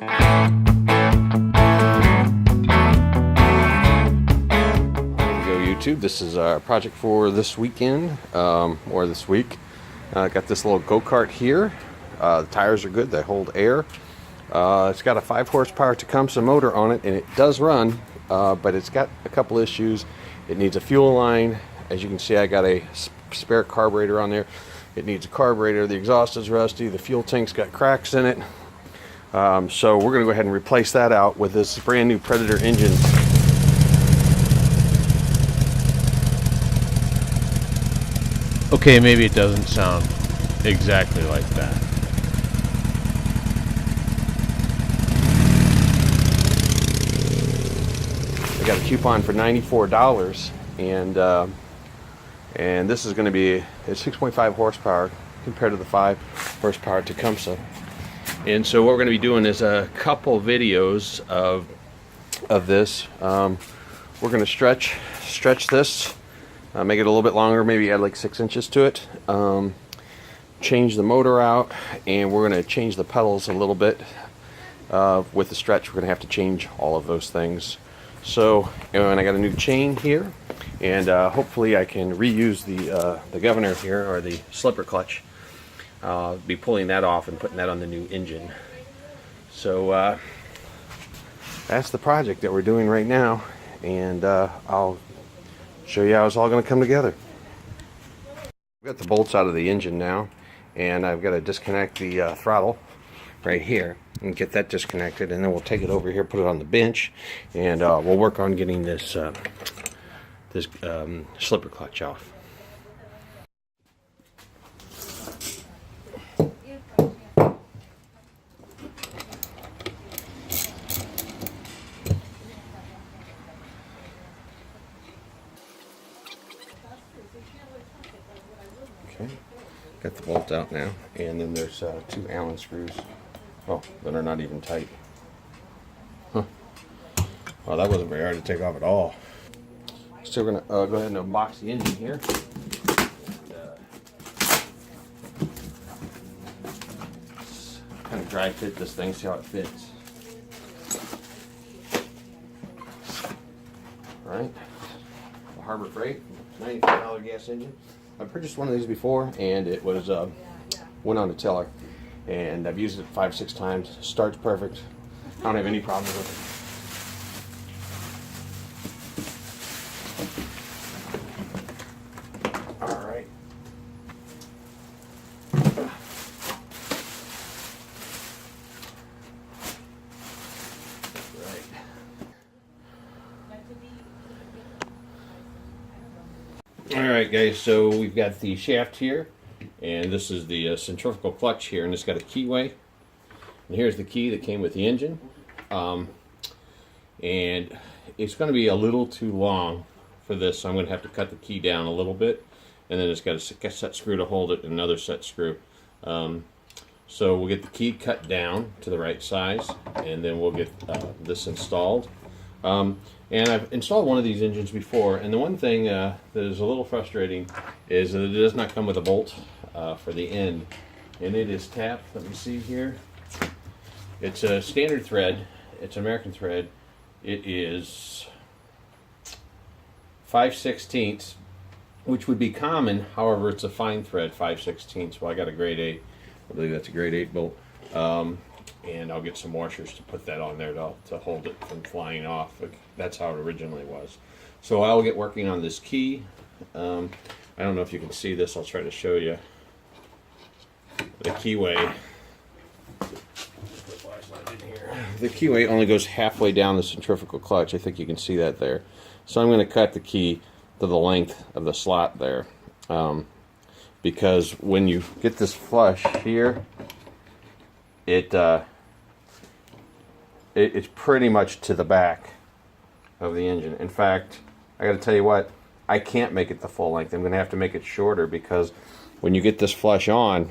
YouTube. This is our project for this weekend, or this week. Got this little go-kart here. The tires are good, they hold air. It's got a 5 horsepower Tecumseh motor on it, and it does run, but it's got a couple issues. It needs a fuel line. As you can see, I got a spare carburetor on there. It needs a carburetor. The exhaust is rusty. The fuel tank's got cracks in it. So we're going to go ahead and replace that out with this brand new Predator engine. Okay, maybe it doesn't sound exactly like that. I got a coupon for $94, and this is going to be a 6.5 horsepower compared to the 5 horsepower Tecumseh. And so what we're going to be doing is a couple videos of this. We're going to stretch this. Make it a little bit longer, maybe add like 6 inches to it. Change the motor out, and we're going to change the pedals a little bit. With the stretch, we're going to have to change all of those things. So, and I got a new chain here, and hopefully I can reuse the governor here, or the slipper clutch. Be pulling that off and putting that on the new engine. So that's the project that we're doing right now, and I'll show you how it's all going to come together. I've got the bolts out of the engine now, and I've got to disconnect the throttle right here and get that disconnected, and then we'll take it over here, put it on the bench, and we'll work on getting this slipper clutch off. Okay, got the bolt out now, and then there's 2 Allen screws. Oh, that are not even tight. Huh. Well, that wasn't very hard to take off at all. So we're gonna go ahead and unbox the engine here. Kind of dry fit this thing, see how it fits. All right, the Harbor Freight $95 gas engine. I purchased one of these before, and it was went on a tiller, and I've used it 5-6 times. Starts perfect. I don't have any problems with it. All right. Alright guys, so we've got the shaft here, and this is the centrifugal clutch here, and it's got a keyway, and here's the key that came with the engine, and it's going to be a little too long for this, so I'm going to have to cut the key down a little bit, and then it's got a set screw to hold it and another set screw. So we'll get the key cut down to the right size, and then we'll get this installed. And I've installed one of these engines before, and the one thing that is a little frustrating is that it does not come with a bolt for the end, and it is tapped. Let me see here. It's a standard thread. It's American thread. It is 5/16, which would be common. However, it's a fine thread, 5/16. Well, I got a grade 8. I believe that's a grade 8 bolt. And I'll get some washers to put that on there to hold it from flying off. That's how it originally was. So I'll get working on this key. I don't know if you can see this. I'll try to show you. The keyway. The keyway only goes halfway down the centrifugal clutch. I think you can see that there. So I'm going to cut the key to the length of the slot there. Because when you get this flush here, it's pretty much to the back of the engine. In fact, I got to tell you what, I can't make it the full length. I'm going to have to make it shorter, because when you get this flush on,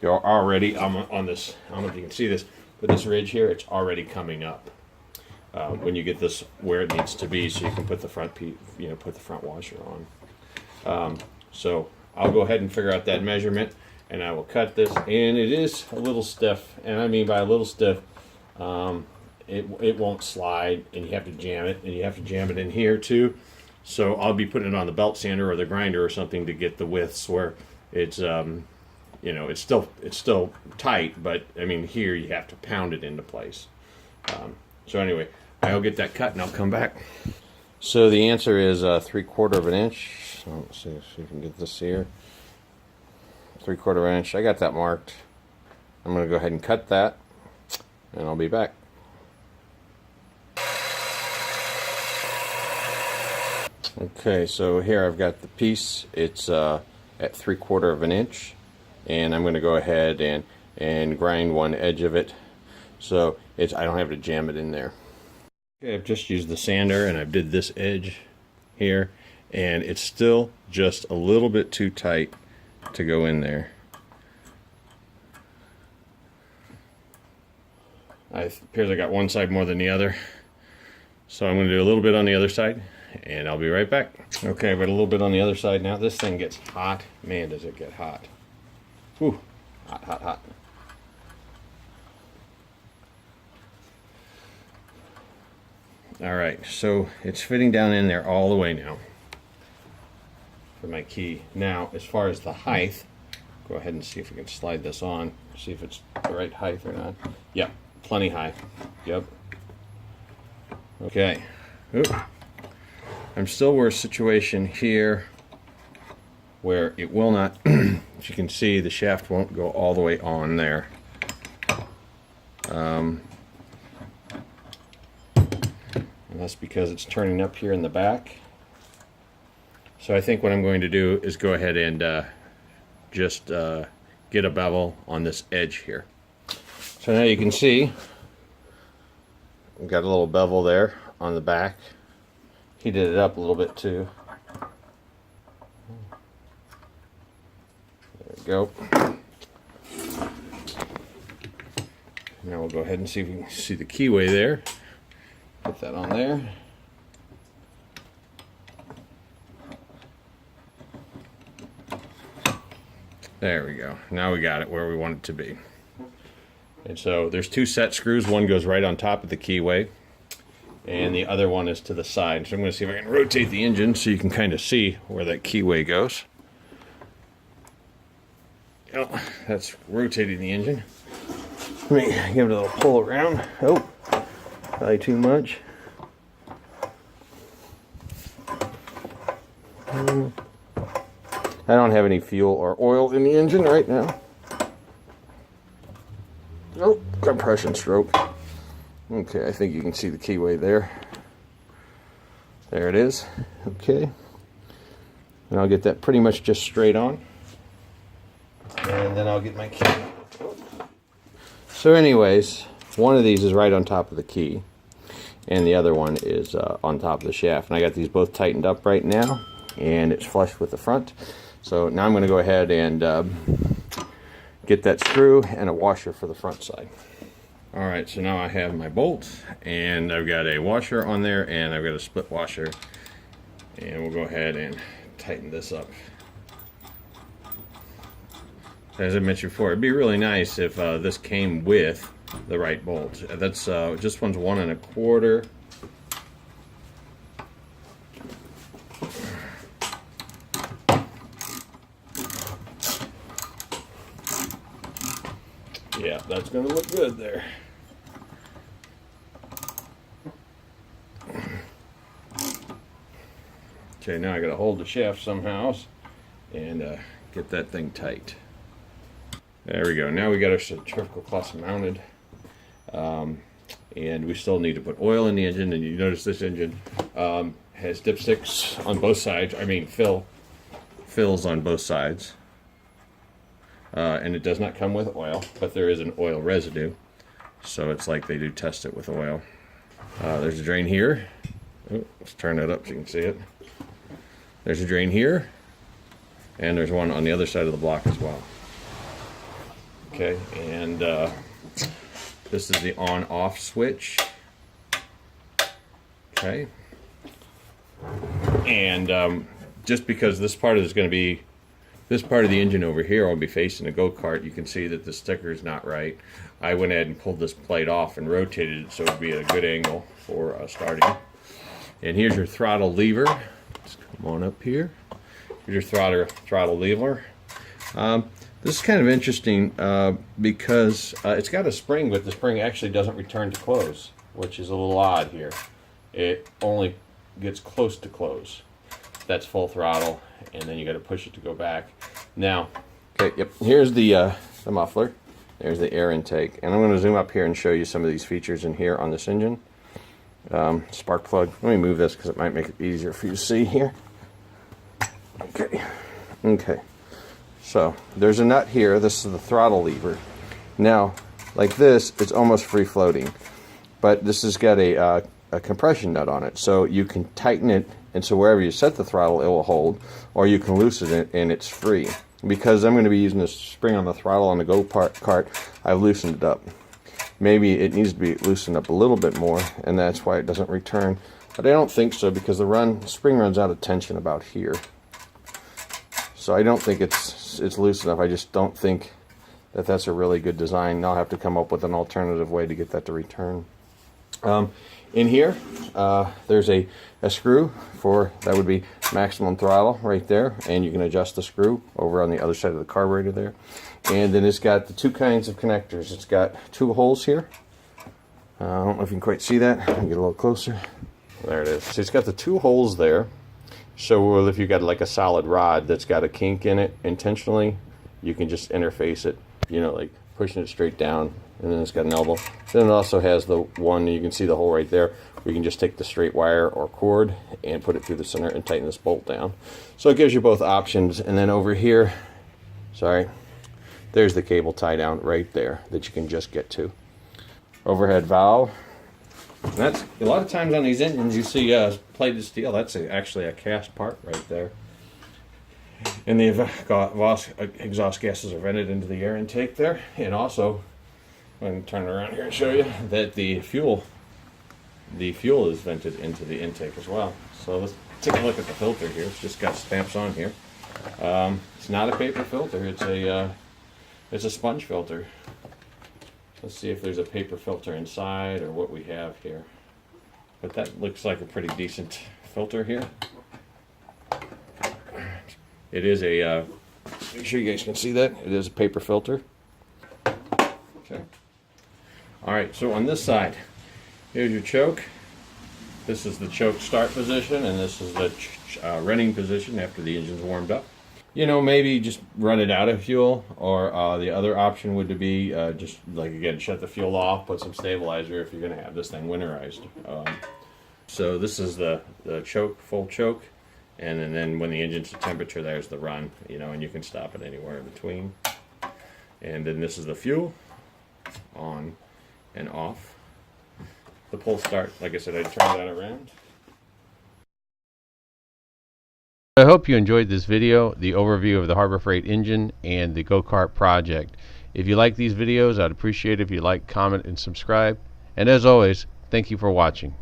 you're already on this. I don't know if you can see this, but this ridge here, it's already coming up. When you get this where it needs to be, so you can put the front put the front washer on. So I'll go ahead and figure out that measurement, and I will cut this. And it is a little stiff, and I mean by a little stiff, it won't slide, and you have to jam it, and you have to jam it in here too. So I'll be putting it on the belt sander or the grinder or something to get the widths where it's you know, it's still tight, but I mean here you have to pound it into place. So anyway, I'll get that cut and I'll come back. So the answer is 3/4 of an inch. So let's see if you can get this here. 3/4 of an inch. I got that marked. I'm going to go ahead and cut that, and I'll be back. Okay, so here I've got the piece. It's at 3/4 of an inch, and I'm going to go ahead and grind one edge of it, so I don't have to jam it in there. Okay, I've just used the sander, and I did this edge here, and it's still just a little bit too tight to go in there. It appears I got one side more than the other, so I'm going to do a little bit on the other side, and I'll be right back. Okay, I've got a little bit on the other side now. This thing gets hot. Man, does it get hot. Whew. Hot, hot, hot. Alright, so it's fitting down in there all the way now for my key. Now, as far as the height, go ahead and see if we can slide this on, see if it's the right height or not. Yep, plenty high. Yep. Okay. Oop. I'm still in a situation here where it will not, as you can see, the shaft won't go all the way on there. And that's because it's turning up here in the back. So I think what I'm going to do is go ahead and just get a bevel on this edge here. So now you can see we've got a little bevel there on the back. Heated it up a little bit too. There we go. Now we'll go ahead and see if we can see the keyway there. Put that on there. There we go. Now we got it where we want it to be. And so there's two set screws. One goes right on top of the keyway, and the other one is to the side. So I'm going to see if I can rotate the engine so you can kind of see where that keyway goes. Oh, that's rotating the engine. Let me give it a little pull around. Oh, probably too much. I don't have any fuel or oil in the engine right now. Oh, compression stroke. Okay, I think you can see the keyway there. There it is. Okay. And I'll get that pretty much just straight on. And then I'll get my key. So anyways, one of these is right on top of the key, and the other one is on top of the shaft. And I got these both tightened up right now, and it's flush with the front. So now I'm going to go ahead and get that screw and a washer for the front side. Alright, so now I have my bolts, and I've got a washer on there, and I've got a split washer, and we'll go ahead and tighten this up. As I mentioned before, it'd be really nice if this came with the right bolt. That's this one's 1 1/4. Yeah, that's going to look good there. Okay, now I got to hold the shaft somehow and get that thing tight. There we go. Now we got our centrifugal clutch mounted, and we still need to put oil in the engine. And you notice this engine has dipsticks on both sides. I mean, fills on both sides. And it does not come with oil, but there is an oil residue, so it's like they do test it with oil. There's a drain here. Oh, let's turn that up so you can see it. There's a drain here, and there's one on the other side of the block as well. Okay, and this is the on-off switch. Okay, and just because this part is going to be This part of the engine over here will be facing the go-kart. You can see that the sticker is not right. I went ahead and pulled this plate off and rotated it so it would be at a good angle for starting. And here's your throttle lever. Let's come on up here. Here's your throttle lever. This is kind of interesting because it's got a spring, but the spring actually doesn't return to close, which is a little odd here. It only gets close to close. That's full throttle, and then you got to push it to go back. Now, okay, yep. Here's the muffler. There's the air intake, and I'm going to zoom up here and show you some of these features in here on this engine. Spark plug. Let me move this because it might make it easier for you to see here. Okay. So there's a nut here. This is the throttle lever. Now, like this, it's almost free floating, but this has got a compression nut on it, so you can tighten it, and so wherever you set the throttle, it will hold, or you can loosen it, and it's free. Because I'm going to be using this spring on the throttle on the go-kart, I've loosened it up. Maybe it needs to be loosened up a little bit more, and that's why it doesn't return. But I don't think so, because the spring runs out of tension about here. So I don't think it's loose enough. I just don't think that that's a really good design. I'll have to come up with an alternative way to get that to return. In here, there's a screw for, that would be maximum throttle right there, and you can adjust the screw over on the other side of the carburetor there. And then it's got the two kinds of connectors. It's got two holes here. I don't know if you can quite see that. Let me get a little closer. There it is. So it's got the two holes there. So if you got like a solid rod that's got a kink in it intentionally, you can just interface it, like pushing it straight down, and then it's got an elbow. Then it also has the one, you can see the hole right there, where you can just take the straight wire or cord and put it through the center and tighten this bolt down. So it gives you both options. And then over here, there's the cable tie down right there that you can just get to. Overhead valve. And that's a lot of times on these engines you see plated steel. That's actually a cast part right there. And the exhaust gases are vented into the air intake there. And also, I'm going to turn it around here and show you that the fuel is vented into the intake as well. So let's take a look at the filter here. It's just got stamps on here. It's not a paper filter. It's a sponge filter. Let's see if there's a paper filter inside or what we have here. But that looks like a pretty decent filter here. It is a, make sure you guys can see that. It is a paper filter. Okay. Alright, so on this side, here's your choke. This is the choke start position, and this is the running position after the engine's warmed up. Maybe just run it out of fuel, or the other option would be just, like, again, shut the fuel off, put some stabilizer if you're going to have this thing winterized. So this is the choke, full choke, and then when the engine's at temperature, there's the run, and you can stop it anywhere in between. And then this is the fuel, on and off. The pull start, like I said, I turn that around. I hope you enjoyed this video, the overview of the Harbor Freight engine and the go-kart project. If you like these videos, I'd appreciate it if you like, comment, and subscribe. And as always, thank you for watching.